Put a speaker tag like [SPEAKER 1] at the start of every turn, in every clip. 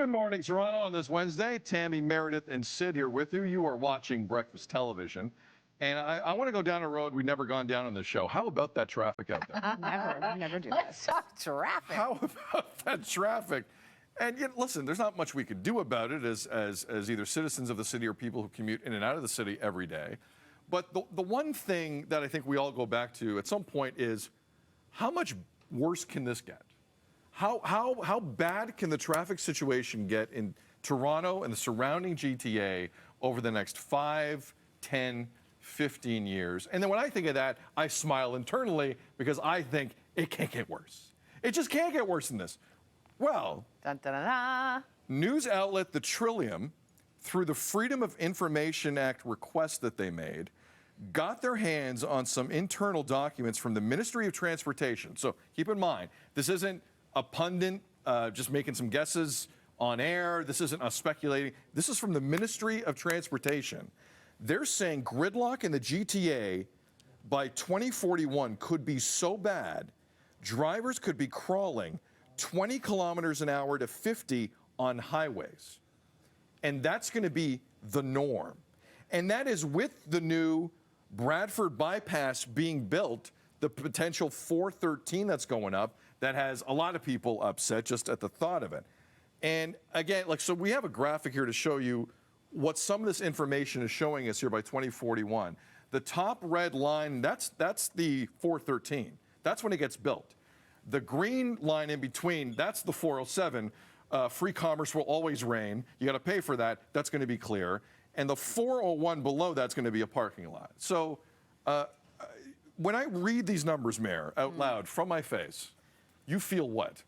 [SPEAKER 1] Good morning, Toronto, on this Wednesday. Tammie, Meredith, and Sid here with you. You are watching Breakfast Television. And I want to go down a road we've never gone down on this show. How about that traffic out there?
[SPEAKER 2] Never do that.
[SPEAKER 3] Let's talk traffic.
[SPEAKER 1] How about that traffic? And yet, listen, there's not much we could do about it as either citizens of the city or people who commute in and out of the city every day. But the one thing that I think we all go back to at some point is, how much worse can this get? How bad can the traffic situation get in Toronto and the surrounding GTA over the next 5, 10, 15 years? And then when I think of that, I smile internally because I think it can't get worse. It just can't get worse than this. Well,
[SPEAKER 3] Dun, dun, dun, dun.
[SPEAKER 1] news outlet The Trillium, through the Freedom of Information Act request that they made, got their hands on some internal documents from the Ministry of Transportation. So keep in mind, this isn't a pundit just making some guesses on air. This isn't us speculating. This is from the Ministry of Transportation. They're saying gridlock in the GTA by 2041 could be so bad, drivers could be crawling 20 kilometers an hour to 50 on highways. And that's going to be the norm. And that is with the new Bradford bypass being built, the potential 413 that's going up, that has a lot of people upset just at the thought of it. And again, so we have a graphic here to show you what some of this information is showing us here by 2041. The top red line, that's the 413. That's when it gets built. The green line in between, that's the 407. Free commerce will always reign. You got to pay for that. That's going to be clear. And the 401 below that's going to be a parking lot. So when I read these numbers, Mayor, out loud from my face, you feel what?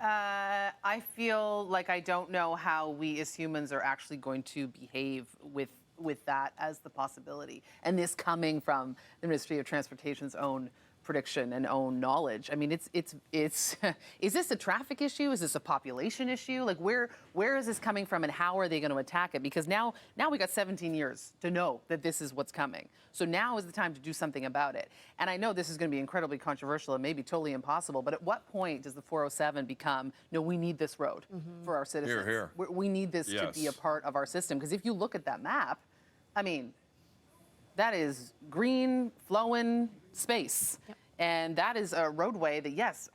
[SPEAKER 3] I feel like I don't know how we as humans are actually going to behave with that as the possibility. And this coming from the Ministry of Transportation's own prediction and own knowledge. I mean, it's is this a traffic issue? Is this a population issue? Like, where is this coming from, and how are they going to attack it? Because now we got 17 years to know that this is what's coming. So now is the time to do something about it. And I know this is going to be incredibly controversial and maybe totally impossible, but at what point does the 407 become, no, we need this road for our citizens.
[SPEAKER 1] Here.
[SPEAKER 3] We need this to be a part of our system. Because if you look at that map, I mean, that is green, flowing space. Yep. And that is a roadway that, yes,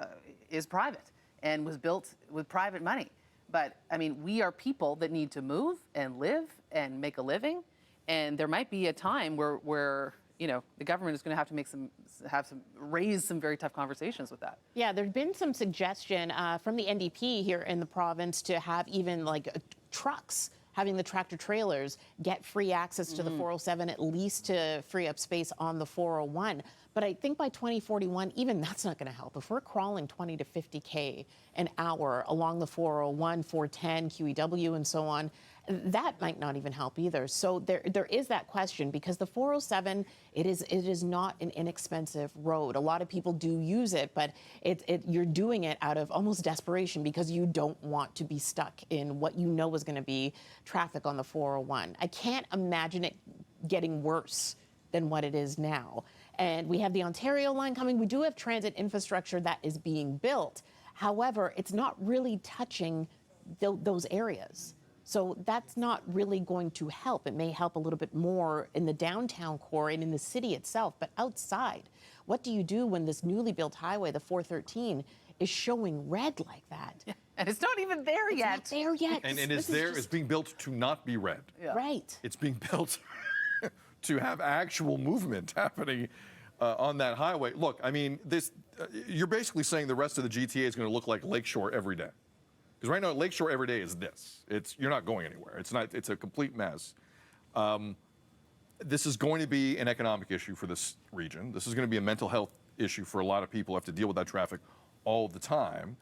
[SPEAKER 3] is private and was built with private money. But, I mean, we are people that need to move and live and make a living. And there might be a time where you know, the government is going to have to raise some very tough conversations with that. Yeah,
[SPEAKER 2] there's been some suggestion from the NDP here in the province to have even trucks, having the tractor trailers get free access to the 407, at least to free up space on the 401. But I think by 2041, even that's not going to help. If we're crawling 20 to 50K an hour along the 401, 410, QEW, and so on, that might not even help either. So there is that question, because the 407, it is not an inexpensive road. A lot of people do use it, but you're doing it out of almost desperation because you don't want to be stuck in what you know is going to be traffic on the 401. I can't imagine it getting worse than what it is now. And we have the Ontario line coming. We do have transit infrastructure that is being built. However, it's not really touching those areas. So that's not really going to help. It may help a little bit more in the downtown core and in the city itself, but outside, what do you do when this newly built highway, the 413, is showing red like that?
[SPEAKER 3] Yeah. And it's not even there yet.
[SPEAKER 2] It's not there yet.
[SPEAKER 1] And it is there. It's being built to not be red.
[SPEAKER 3] Yeah.
[SPEAKER 2] Right.
[SPEAKER 1] It's being built to have actual movement happening on that highway. Look, I mean, you're basically saying the rest of the GTA is going to look like Lakeshore every day. Because right now, Lakeshore every day is this. You're not going anywhere. It's a complete mess. This is going to be an economic issue for this region. This is going to be a mental health issue for a lot of people who have to deal with that traffic all the time.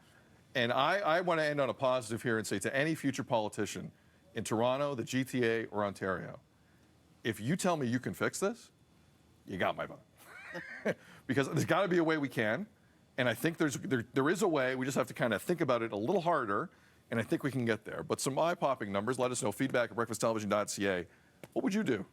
[SPEAKER 1] And I want to end on a positive here and say to any future politician in Toronto, the GTA, or Ontario, if you tell me you can fix this, you got my vote. Because there's got to be a way we can. And I think there is a way. We just have to kind of think about it a little harder, and I think we can get there. But some eye-popping numbers. Let us know. Feedback at breakfasttelevision.ca. What would you do?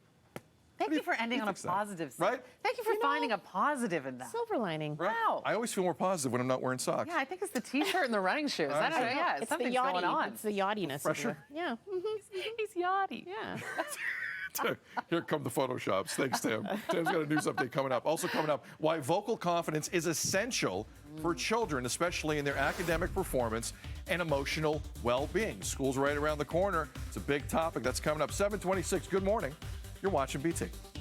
[SPEAKER 3] Thank you for ending on a
[SPEAKER 1] fix that.
[SPEAKER 3] positive side.
[SPEAKER 1] Right?
[SPEAKER 3] Thank you for finding a positive in that.
[SPEAKER 2] Silver lining.
[SPEAKER 1] Right?
[SPEAKER 3] Wow.
[SPEAKER 1] I always feel more positive when I'm not wearing socks.
[SPEAKER 3] Yeah, I think it's the T-shirt and the running shoes. I don't know. Yeah,
[SPEAKER 2] It's the
[SPEAKER 3] something's
[SPEAKER 2] yachty.
[SPEAKER 3] going on.
[SPEAKER 2] It's the yachtiness. of
[SPEAKER 1] Fresher?
[SPEAKER 2] the- Yeah.
[SPEAKER 3] He's yachty.
[SPEAKER 2] Yeah.
[SPEAKER 1] Here come the Photoshops. Thanks, Tim. Tim's got a news update coming up. Also coming up, why vocal confidence is essential for children, especially in their academic performance and emotional well-being. School's right around the corner. It's a big topic that's coming up. 7:26. Good morning. You're watching BT.